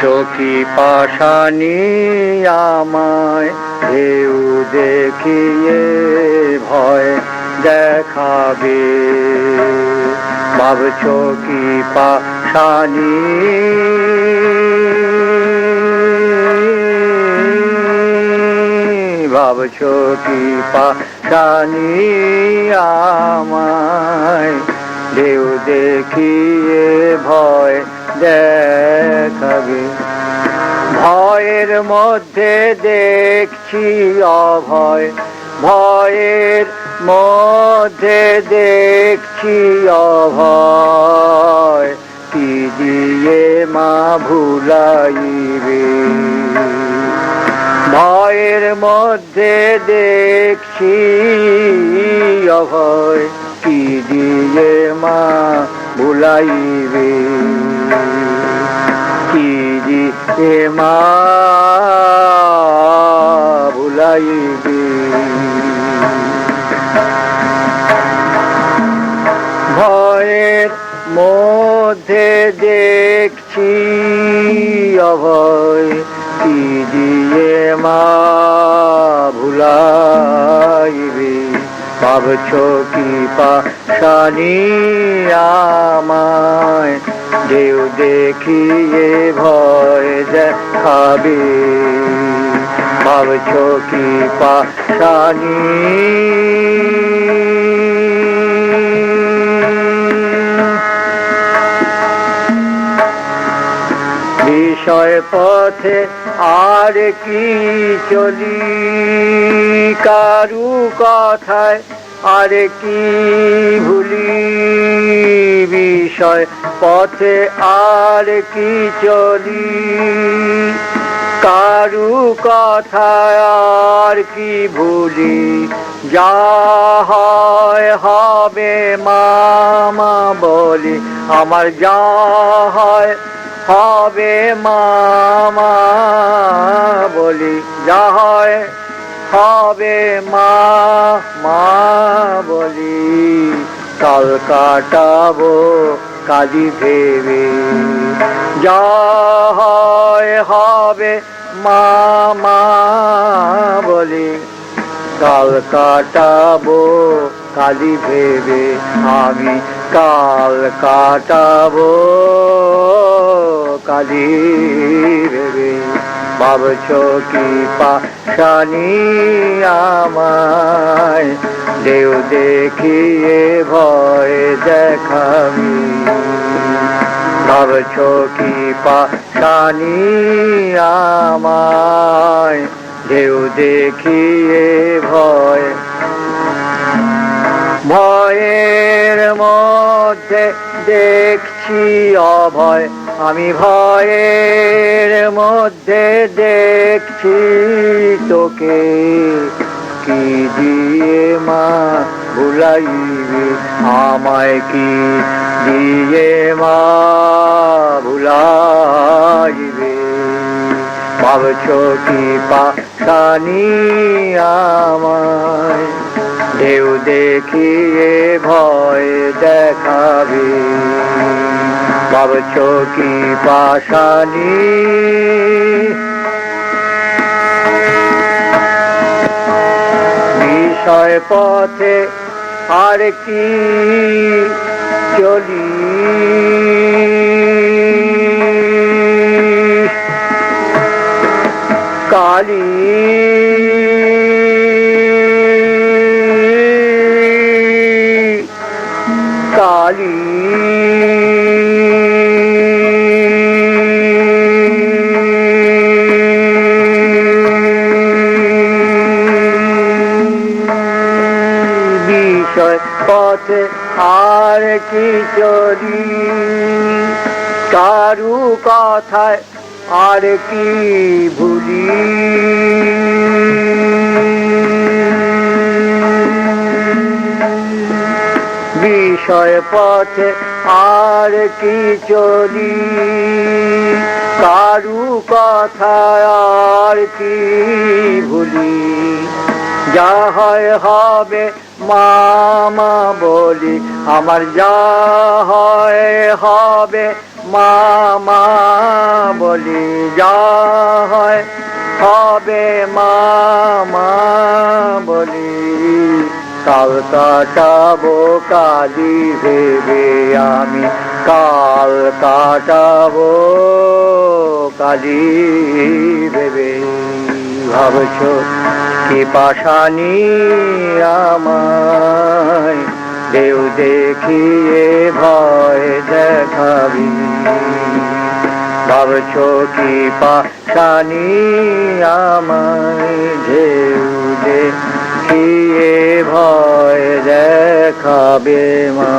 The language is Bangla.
চোখি পাশানি আমায় ঢেউ দেখিয়ে ভয় দেখাবে। ভাবছো কি পাশানি ভাবছো কি পাশানি আমায় ঢেউ দেখিয়ে ভয় দেখাবে। ভয়ের মধ্যে দেখছি অভয়, ভয়ের মধ্যে দেখছি অভয়, কি দিয়ে মা ভুলাইবে। ভয়ের মধ্যে দেখছি অভয়, কি দিয়ে মা ভুলাইবে। কি দিয়ে মা ভুলাইবে। ভয়ের মধ্যে দেখছি অভয়, কি দিয়ে মা ভুলাইবে। ভাবছো কি পাশানি আমায় ঢেউ দেখিয়ে ভয় দেখাবে। ভাবছো কি পাশানি বিষয় পথে আর কি চলি, কারু কথায় আর কি ভুলি। বিষয় পথে আর কি চলি, কারু কথায় আর কি ভুলি। যা হয় হবে মামা বলি, আমার যা হয় হবে মামা বলি। যা হয় হবে মা বলি। কাল কাটাবো কালি ভেবে। যা হয় হবে মামা বলি। কাল কাটাবো কালি ভেবে। আমি কাল কাটাবো কালি ভেবে। ভাবছো কি পাশানি আমায় ঢেউ দেখিয়ে ভয় দেখাবি। ভাবছো কি পাশানি আমায় ঢেউ দেখিয়ে ভয়। ভয়ের মধ্যে দেখছি অভয়, আমি ভয়ের মধ্যে দেখছি তোকে, কি দিয়ে মা ভুলাইবে। আমায় কি দিয়ে মা ভুলাইবে। ভাবছো কি পাশানি আমায় ঢেউ দেখিয়ে ভয় দেখাবে। ভাবছো কি পাশানি বিষয় পথে আর কি চলি, কালি কালি বিষয় পথে আর কি চলি, কারু কথায় আর কি ভুলি। বিষয় পথে আর কি চলি, কারু কথায় আর কি ভুলি। যা হয় হবে মামা বলি, আমার যা হয় হবে মা মা বলি, যা হয় হবে মা মা বলি। কাল কাটাবো কালি ভেবে আমি, কাল কাটাবো কালি ভেবে। ভাবছো কি পাশানি আমায়, ঢেউ দেখিয়ে ভয় দেখাবি। ভাবছো কি পাশানি আমায়, ঢেউ দেখিয়ে ভয় দেখাবে মা।